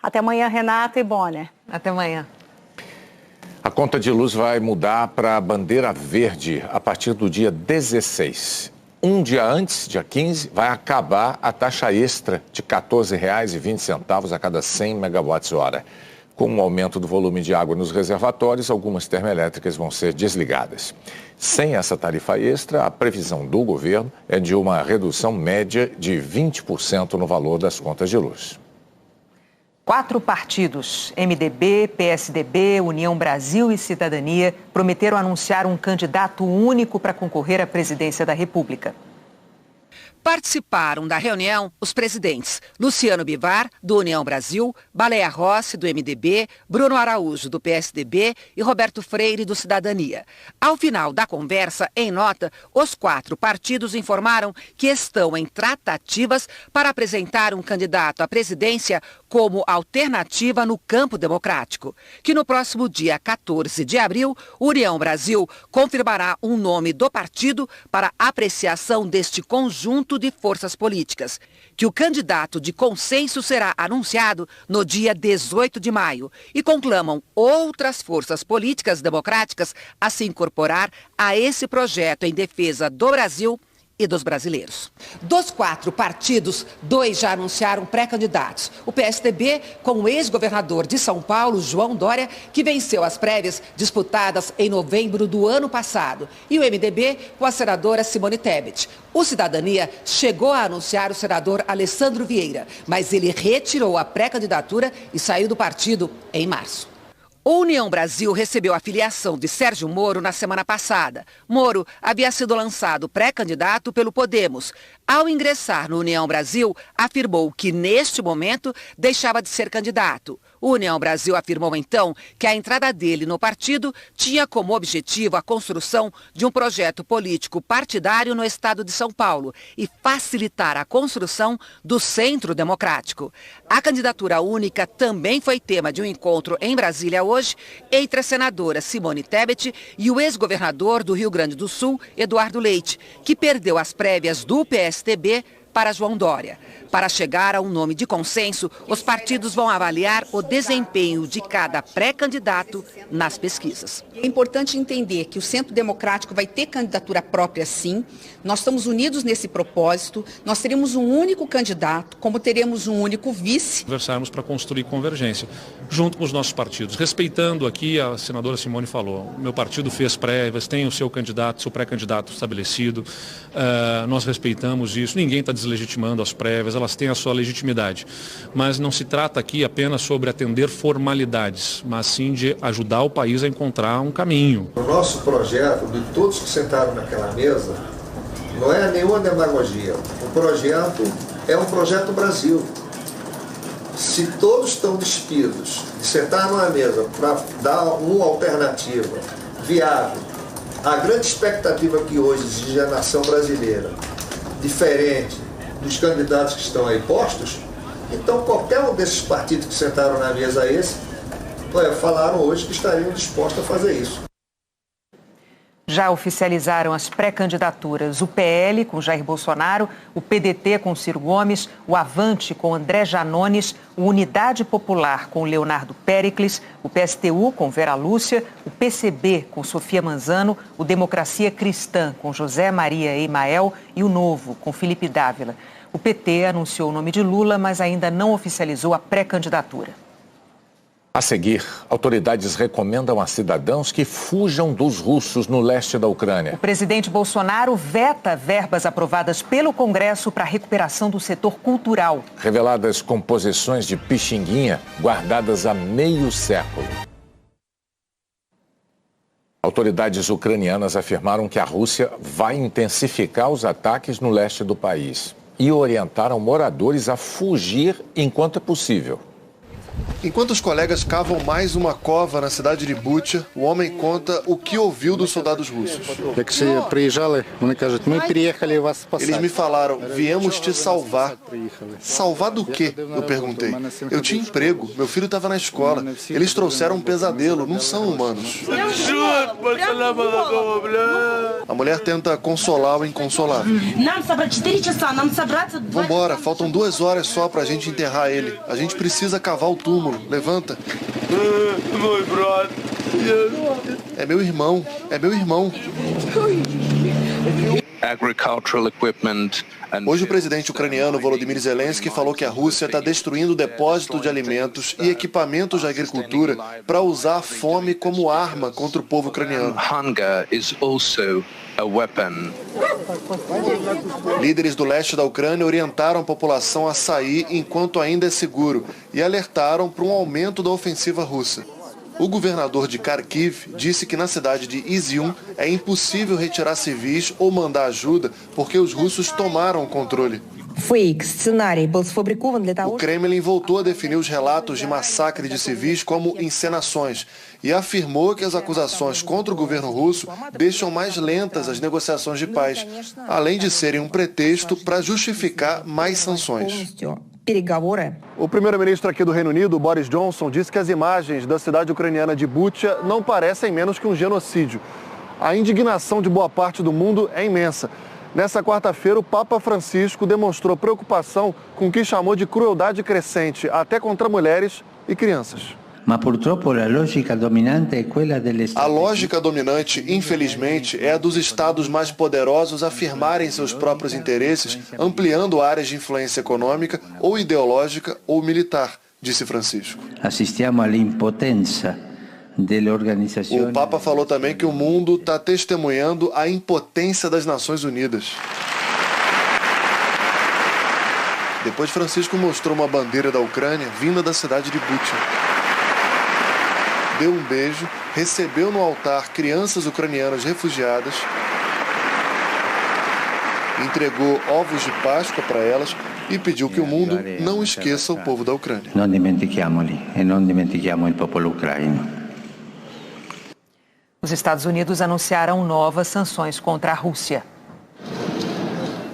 Speaker 5: Até amanhã, Renata e Bonner.
Speaker 1: Até amanhã.
Speaker 2: A conta de luz vai mudar para a bandeira verde a partir do dia 16. Um dia antes, dia 15, vai acabar a taxa extra de R$ 14,20 a cada 100 megawatts-hora. Com o aumento do volume de água nos reservatórios, algumas termoelétricas vão ser desligadas. Sem essa tarifa extra, a previsão do governo é de uma redução média de 20% no valor das contas de luz.
Speaker 1: 4 partidos, MDB, PSDB, União Brasil e Cidadania, prometeram anunciar um candidato único para concorrer à presidência da República.
Speaker 23: Participaram da reunião os presidentes Luciano Bivar, do União Brasil, Baleia Rossi, do MDB, Bruno Araújo, do PSDB e Roberto Freire, do Cidadania. Ao final da conversa, em nota, os 4 partidos informaram que estão em tratativas para apresentar um candidato à presidência como alternativa no campo democrático, que no próximo dia 14 de abril, União Brasil confirmará um nome do partido para apreciação deste conjunto de forças políticas, que o candidato de consenso será anunciado no dia 18 de maio e conclamam outras forças políticas democráticas a se incorporar a esse projeto em defesa do Brasil e dos brasileiros. Dos 4 partidos, 2 já anunciaram pré-candidatos. O PSDB, com o ex-governador de São Paulo, João Dória, que venceu as prévias disputadas em novembro do ano passado. E o MDB, com a senadora Simone Tebet. O Cidadania chegou a anunciar o senador Alessandro Vieira, mas ele retirou a pré-candidatura e saiu do partido em março. O União Brasil recebeu a filiação de Sérgio Moro na semana passada. Moro havia sido lançado pré-candidato pelo Podemos. Ao ingressar no União Brasil, afirmou que, neste momento, deixava de ser candidato. O União Brasil afirmou, então, que a entrada dele no partido tinha como objetivo a construção de um projeto político partidário no estado de São Paulo e facilitar a construção do Centro Democrático. A candidatura única também foi tema de um encontro em Brasília hoje entre a senadora Simone Tebet e o ex-governador do Rio Grande do Sul, Eduardo Leite, que perdeu as prévias do PSDB para João Dória. Para chegar a um nome de consenso, os partidos vão avaliar o desempenho de cada pré-candidato nas pesquisas.
Speaker 3: É importante entender que o Centro Democrático vai ter candidatura própria, sim. Nós estamos unidos nesse propósito. Nós teremos um único candidato, como teremos um único vice.
Speaker 7: Conversarmos para construir convergência, junto com os nossos partidos. Respeitando aqui, a senadora Simone falou, meu partido fez prévias, tem o seu candidato, seu pré-candidato estabelecido. Nós respeitamos isso, ninguém está deslegitimando as prévias, elas têm a sua legitimidade. Mas não se trata aqui apenas sobre atender formalidades, mas sim de ajudar o país a encontrar um caminho.
Speaker 8: O nosso projeto, de todos que sentaram naquela mesa, não é nenhuma demagogia. O projeto é um projeto Brasil. Se todos estão despidos de sentar numa mesa para dar uma alternativa viável, a grande expectativa que hoje exige a nação brasileira, diferente dos candidatos que estão aí postos, então qualquer um desses partidos que sentaram na mesa falaram hoje que estariam dispostos a fazer isso.
Speaker 1: Já oficializaram as pré-candidaturas o PL com Jair Bolsonaro, o PDT com Ciro Gomes, o Avante com André Janones, o Unidade Popular com Leonardo Péricles, o PSTU com Vera Lúcia, o PCB com Sofia Manzano, o Democracia Cristã com José Maria Emael e o Novo com Felipe Dávila. O PT anunciou o nome de Lula, mas ainda não oficializou a pré-candidatura.
Speaker 2: A seguir, autoridades recomendam a cidadãos que fujam dos russos no leste da Ucrânia.
Speaker 1: O presidente Bolsonaro veta verbas aprovadas pelo Congresso para a recuperação do setor cultural.
Speaker 2: Reveladas composições de Pixinguinha guardadas há meio século. Autoridades ucranianas afirmaram que a Rússia vai intensificar os ataques no leste do país e orientaram moradores a fugir enquanto é possível.
Speaker 24: Enquanto os colegas cavam mais uma cova na cidade de Bucha, o homem conta o que ouviu dos soldados russos. Eles me falaram, viemos te salvar. Salvar do quê? Eu perguntei. Eu tinha emprego, meu filho estava na escola. Eles trouxeram um pesadelo, não são humanos. A mulher tenta consolar o inconsolável. Vambora, faltam 2 horas só pra gente enterrar ele. A gente precisa cavar o túmulo. Levanta. É meu irmão. É meu irmão. Hoje o presidente ucraniano Volodymyr Zelensky falou que a Rússia está destruindo depósitos de alimentos e equipamentos de agricultura para usar a fome como arma contra o povo ucraniano. Líderes do leste da Ucrânia orientaram a população a sair enquanto ainda é seguro e alertaram para um aumento da ofensiva russa. O governador de Kharkiv disse que na cidade de Izium é impossível retirar civis ou mandar ajuda porque os russos tomaram o controle. O Kremlin voltou a definir os relatos de massacre de civis como encenações e afirmou que as acusações contra o governo russo deixam mais lentas as negociações de paz, além de serem um pretexto para justificar mais sanções. O primeiro-ministro aqui do Reino Unido, Boris Johnson, disse que as imagens da cidade ucraniana de Bucha não parecem menos que um genocídio. A indignação de boa parte do mundo é imensa. Nessa quarta-feira, o Papa Francisco demonstrou preocupação com o que chamou de crueldade crescente, até contra mulheres e crianças. A lógica dominante, infelizmente, é a dos estados mais poderosos afirmarem seus próprios interesses, ampliando áreas de influência econômica, ou ideológica, ou militar, disse Francisco. O Papa falou também que o mundo está testemunhando a impotência das Nações Unidas. Depois, Francisco mostrou uma bandeira da Ucrânia vinda da cidade de Bucha. Deu um beijo, recebeu no altar crianças ucranianas refugiadas, entregou ovos de Páscoa para elas e pediu que o mundo não esqueça o povo da Ucrânia.
Speaker 6: Não dimentichiamoli e não dimentichiamo il popolo ucraino.
Speaker 1: Os Estados Unidos anunciaram novas sanções contra a Rússia.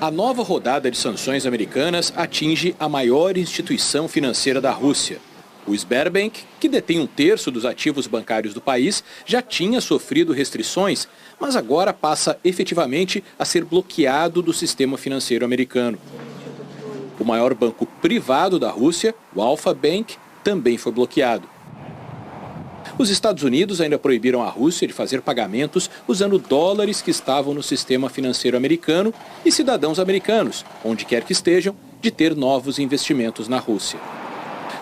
Speaker 9: A nova rodada de sanções americanas atinge a maior instituição financeira da Rússia. O Sberbank, que detém 1/3 dos ativos bancários do país, já tinha sofrido restrições, mas agora passa efetivamente a ser bloqueado do sistema financeiro americano. O maior banco privado da Rússia, o Alfa Bank, também foi bloqueado. Os Estados Unidos ainda proibiram a Rússia de fazer pagamentos usando dólares que estavam no sistema financeiro americano e cidadãos americanos, onde quer que estejam, de ter novos investimentos na Rússia.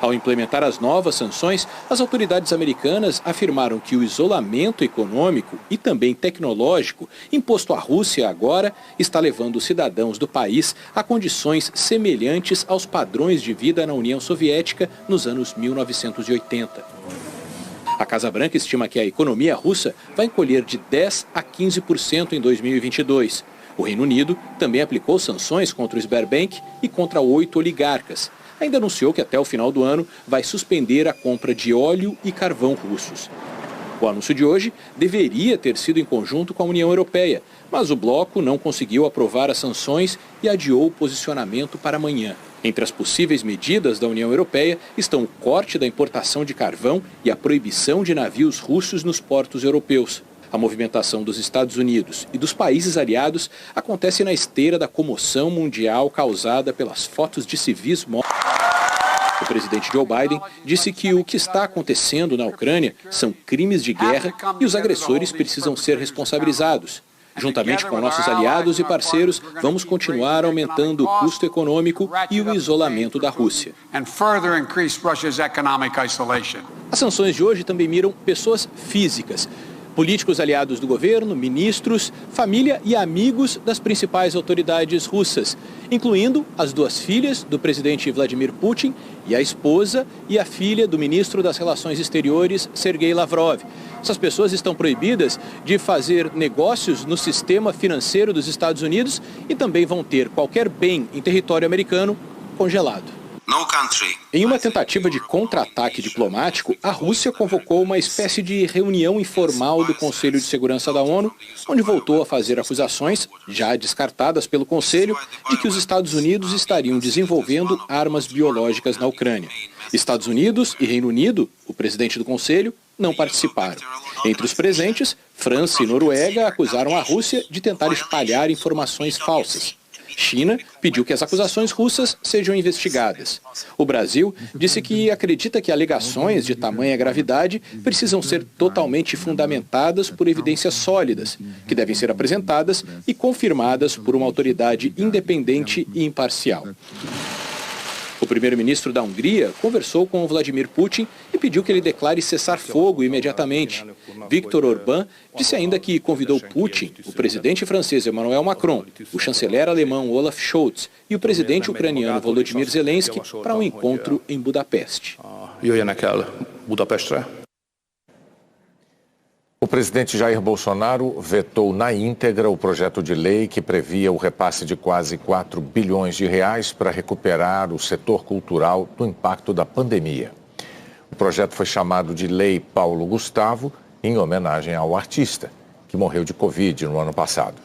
Speaker 9: Ao implementar as novas sanções, as autoridades americanas afirmaram que o isolamento econômico e também tecnológico imposto à Rússia agora está levando os cidadãos do país a condições semelhantes aos padrões de vida na União Soviética nos anos 1980. A Casa Branca estima que a economia russa vai encolher de 10% a 15% em 2022. O Reino Unido também aplicou sanções contra o Sberbank e contra 8 oligarcas. Ainda anunciou que até o final do ano vai suspender a compra de óleo e carvão russos. O anúncio de hoje deveria ter sido em conjunto com a União Europeia, mas o bloco não conseguiu aprovar as sanções e adiou o posicionamento para amanhã. Entre as possíveis medidas da União Europeia estão o corte da importação de carvão e a proibição de navios russos nos portos europeus. A movimentação dos Estados Unidos e dos países aliados acontece na esteira da comoção mundial causada pelas fotos de civis mortos. O presidente Joe Biden disse que o que está acontecendo na Ucrânia são crimes de guerra e os agressores precisam ser responsabilizados. Juntamente com nossos aliados e parceiros, vamos continuar aumentando o custo econômico e o isolamento da Rússia. As sanções de hoje também miram pessoas físicas. Políticos aliados do governo, ministros, família e amigos das principais autoridades russas, incluindo as 2 filhas do presidente Vladimir Putin e a esposa e a filha do ministro das Relações Exteriores, Sergei Lavrov. Essas pessoas estão proibidas de fazer negócios no sistema financeiro dos Estados Unidos e também vão ter qualquer bem em território americano congelado. Em uma tentativa de contra-ataque diplomático, a Rússia convocou uma espécie de reunião informal do Conselho de Segurança da ONU, onde voltou a fazer acusações, já descartadas pelo Conselho, de que os Estados Unidos estariam desenvolvendo armas biológicas na Ucrânia. Estados Unidos e Reino Unido, o presidente do Conselho, não participaram. Entre os presentes, França e Noruega acusaram a Rússia de tentar espalhar informações falsas. China pediu que as acusações russas sejam investigadas. O Brasil disse que acredita que alegações de tamanha gravidade precisam ser totalmente fundamentadas por evidências sólidas, que devem ser apresentadas e confirmadas por uma autoridade independente e imparcial. O primeiro-ministro da Hungria conversou com Vladimir Putin e pediu que ele declare cessar-fogo imediatamente. Viktor Orbán disse ainda que convidou Putin, o presidente francês Emmanuel Macron, o chanceler alemão Olaf Scholz e o presidente ucraniano Volodymyr Zelensky para um encontro em Budapeste.
Speaker 2: O presidente Jair Bolsonaro vetou na íntegra o projeto de lei que previa o repasse de quase 4 bilhões de reais para recuperar o setor cultural do impacto da pandemia. O projeto foi chamado de Lei Paulo Gustavo, em homenagem ao artista, que morreu de Covid no ano passado.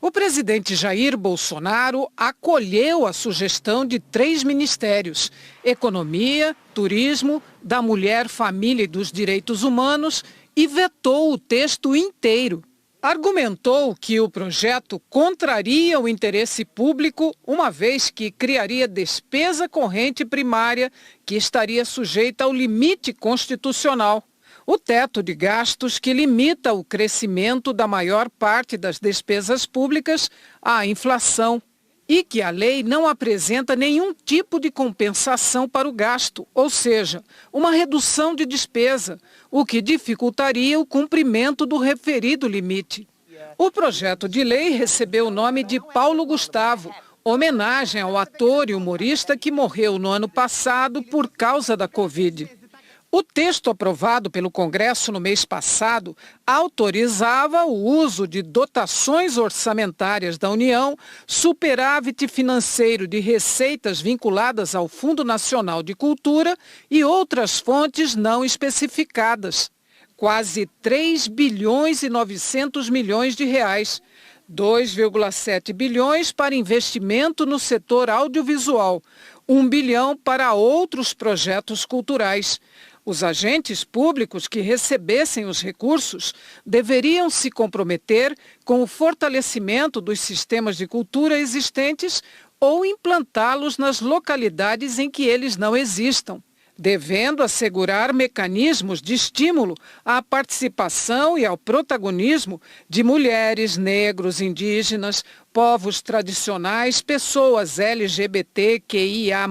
Speaker 10: O presidente Jair Bolsonaro acolheu a sugestão de 3 ministérios: Economia, Turismo, da Mulher, Família e dos Direitos Humanos, e vetou o texto inteiro. argumentou que o projeto contraria o interesse público, uma vez que criaria despesa corrente primária que estaria sujeita ao limite constitucional, o teto de gastos que limita o crescimento da maior parte das despesas públicas à inflação, e que a lei não apresenta nenhum tipo de compensação para o gasto, ou seja, uma redução de despesa, o que dificultaria o cumprimento do referido limite. O projeto de lei recebeu o nome de Paulo Gustavo, homenagem ao ator e humorista que morreu no ano passado por causa da Covid. O texto aprovado pelo Congresso no mês passado autorizava o uso de dotações orçamentárias da União, superávit financeiro de receitas vinculadas ao Fundo Nacional de Cultura e outras fontes não especificadas. Quase 3 bilhões e 900 milhões de reais, 2,7 bilhões para investimento no setor audiovisual, 1 bilhão para outros projetos culturais. Os agentes públicos que recebessem os recursos deveriam se comprometer com o fortalecimento dos sistemas de cultura existentes ou implantá-los nas localidades em que eles não existam, devendo assegurar mecanismos de estímulo à participação e ao protagonismo de mulheres, negros, indígenas, povos tradicionais, pessoas LGBTQIA+,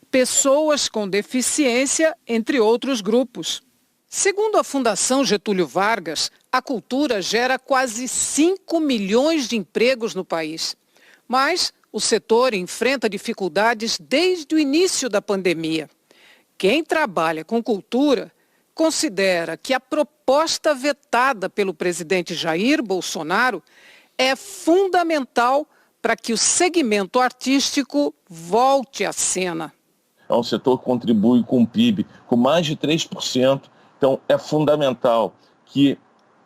Speaker 10: pessoas com deficiência, entre outros grupos. Segundo a Fundação Getúlio Vargas, a cultura gera quase 5 milhões de empregos no país. Mas o setor enfrenta dificuldades desde o início da pandemia. Quem trabalha com cultura considera que a proposta vetada pelo presidente Jair Bolsonaro é fundamental para que o segmento artístico volte à cena.
Speaker 11: É um setor que contribui com o PIB com mais de 3%. Então, é fundamental que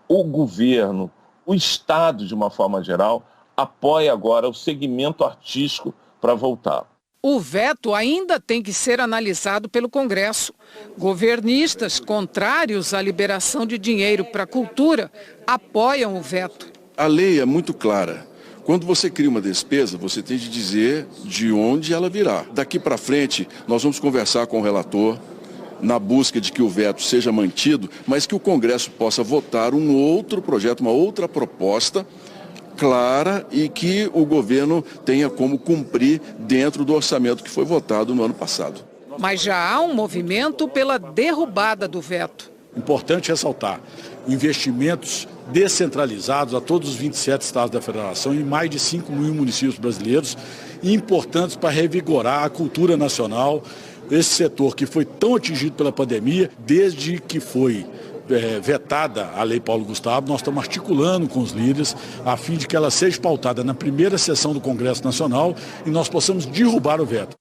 Speaker 11: o governo, o Estado, de uma forma geral, apoie agora o segmento artístico para voltar.
Speaker 10: O veto ainda tem que ser analisado pelo Congresso. Governistas contrários à liberação de dinheiro para a cultura apoiam o veto.
Speaker 12: A lei é muito clara. Quando você cria uma despesa, você tem de dizer de onde ela virá. Daqui para frente, nós vamos conversar com o relator na busca de que o veto seja mantido, mas que o Congresso possa votar um outro projeto, uma outra proposta clara e que o governo tenha como cumprir dentro do orçamento que foi votado no ano passado.
Speaker 10: Mas já há um movimento pela derrubada do veto.
Speaker 13: Importante ressaltar, investimentos descentralizados a todos os 27 estados da federação em mais de 5 mil municípios brasileiros, importantes para revigorar a cultura nacional, esse setor que foi tão atingido pela pandemia, desde que foi vetada a Lei Paulo Gustavo, nós estamos articulando com os líderes a fim de que ela seja pautada na primeira sessão do Congresso Nacional e nós possamos derrubar o veto.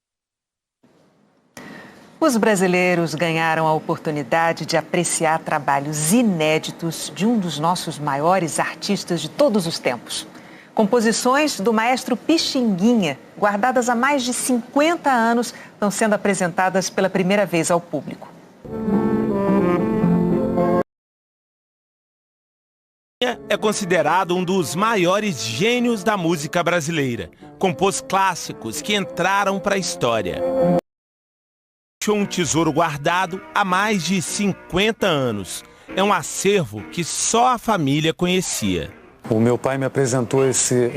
Speaker 1: Os brasileiros ganharam a oportunidade de apreciar trabalhos inéditos de um dos nossos maiores artistas de todos os tempos. Composições do maestro Pixinguinha, guardadas há mais de 50 anos, estão sendo apresentadas pela primeira vez ao público.
Speaker 15: É considerado um dos maiores gênios da música brasileira. Compôs clássicos que entraram para a história. Um tesouro guardado há mais de 50 anos. É um acervo que só a família conhecia.
Speaker 25: O meu pai me apresentou esse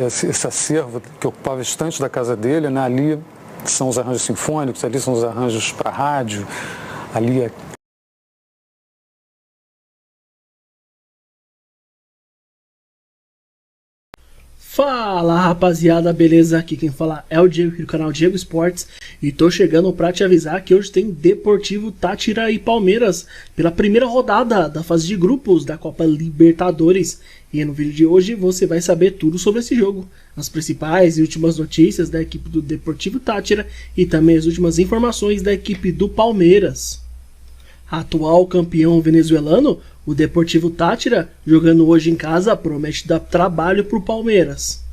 Speaker 25: acervo que ocupava estante da casa dele, né? Ali são os arranjos sinfônicos, ali são os arranjos para rádio, ali é...
Speaker 26: Fala rapaziada, beleza? Aqui quem fala é o Diego, aqui do canal Diego Esportes, e tô chegando pra te avisar que hoje tem Deportivo Táchira e Palmeiras pela primeira rodada da fase de grupos da Copa Libertadores. E no vídeo de hoje você vai saber tudo sobre esse jogo, as principais e últimas notícias da equipe do Deportivo Táchira e também as últimas informações da equipe do Palmeiras. Atual campeão venezuelano, o Deportivo Táchira, jogando hoje em casa, promete dar trabalho para o Palmeiras.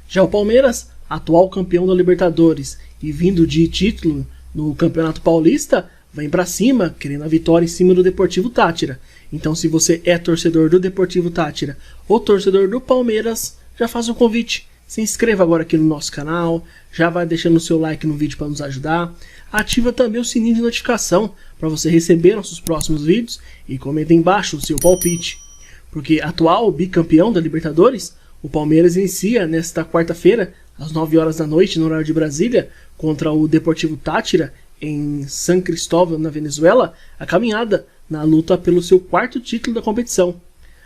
Speaker 26: Já o Palmeiras, atual campeão da Libertadores e vindo de título no Campeonato Paulista, vem para cima, querendo a vitória em cima do Deportivo Táchira. Então, se você é torcedor do Deportivo Táchira ou torcedor do Palmeiras, já faz um convite. Se inscreva agora aqui no nosso canal, já vai deixando o seu like no vídeo para nos ajudar. Ativa também o sininho de notificação para você receber nossos próximos vídeos e comenta embaixo o seu palpite. Porque atual bicampeão da Libertadores, o Palmeiras inicia nesta quarta-feira, às 9 horas da noite, no horário de Brasília, contra o Deportivo Táchira, em San Cristóbal, na Venezuela, a caminhada na luta pelo seu 4º título da competição.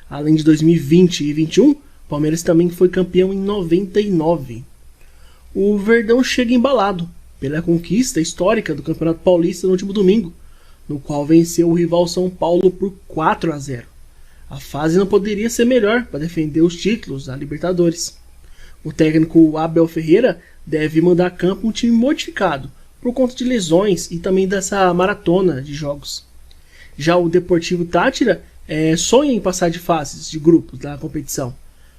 Speaker 26: Além de 2020 e 2021, o Palmeiras também foi campeão em 99. O Verdão chega embalado pela conquista histórica do Campeonato Paulista no último domingo, no qual venceu o rival São Paulo por 4-0. A fase não poderia ser melhor para defender os títulos da Libertadores. O técnico Abel Ferreira deve mandar a campo um time modificado por conta de lesões e também dessa maratona de jogos. Já o Deportivo Táchira sonha em passar de fases de grupos da competição.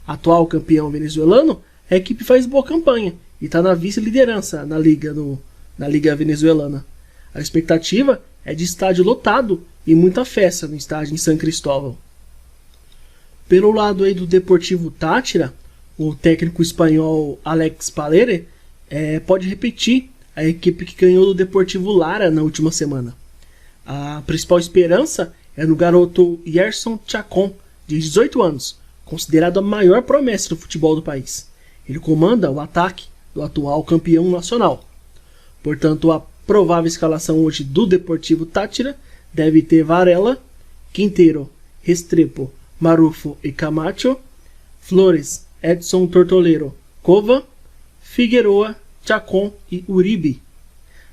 Speaker 26: Atual campeão venezuelano, a equipe faz boa campanha e está na vice-liderança na Liga Venezuelana. A expectativa é de estádio lotado e muita festa no estádio em San Cristóbal. Pelo lado aí do Deportivo Táchira, o técnico espanhol Alex Palere pode repetir a equipe que ganhou do Deportivo Lara na última semana. A principal esperança é no garoto Yerson Chacón, de 18 anos, considerado a maior promessa do futebol do país. Ele comanda o ataque do atual campeão nacional. Portanto, a provável escalação hoje do Deportivo Táchira deve ter Varela, Quinteiro, Restrepo, Marufo e Camacho, Flores, Edson Tortolero, Cova, Figueroa, Chacón e Uribe.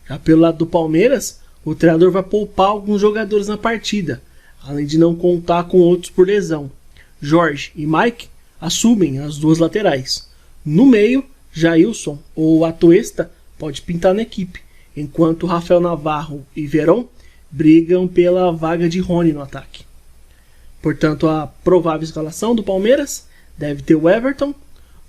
Speaker 26: Já pelo lado do Palmeiras, o treinador vai poupar alguns jogadores na partida, além de não contar com outros por lesão. Jorge e Mike assumem as duas laterais. No meio, Jailson ou Atuesta pode pintar na equipe, enquanto Rafael Navarro e Verón brigam pela vaga de Rony no ataque. Portanto, a provável escalação do Palmeiras deve ter o Everton,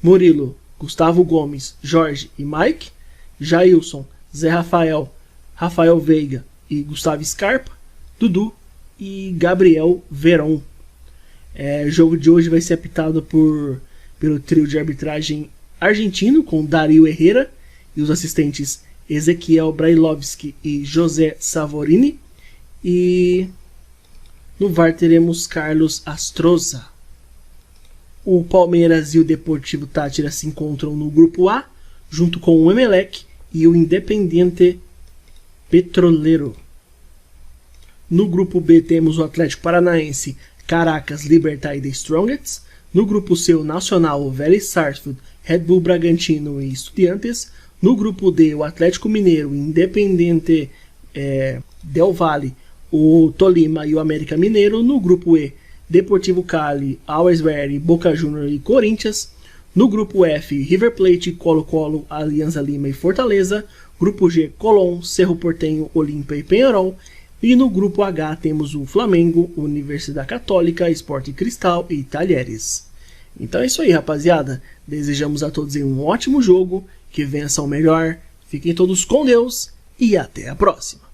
Speaker 26: Murilo, Gustavo Gomes, Jorge e Mike, Jailson, Zé Rafael, Rafael Veiga e Gustavo Scarpa, Dudu e Gabriel Verón. O jogo de hoje vai ser apitado pelo trio de arbitragem argentino, com Dario Herrera e os assistentes Ezequiel Brailovski e José Savorini. E no VAR teremos Carlos Astroza. O Palmeiras e o Deportivo Táchira se encontram no grupo A, junto com o Emelec e o Independiente Petrolero. No grupo B temos o Atlético Paranaense, Caracas, Libertad e The Strongest. No grupo C, o Nacional, o Vélez Sarsfield, Red Bull Bragantino e Estudiantes. No grupo D, o Atlético Mineiro, Independiente Del Valle, o Tolima e o América Mineiro. No grupo E, Deportivo Cali, Always Ready, Boca Juniors e Corinthians. No grupo F, River Plate, Colo-Colo, Alianza Lima e Fortaleza. Grupo G, Colón, Cerro Porteño, Olímpia e Peñarol. E no grupo H temos o Flamengo, Universidade Católica, Sporting Cristal e Talheres. Então é isso aí, rapaziada. Desejamos a todos um ótimo jogo, que vença o melhor. Fiquem todos com Deus e até a próxima.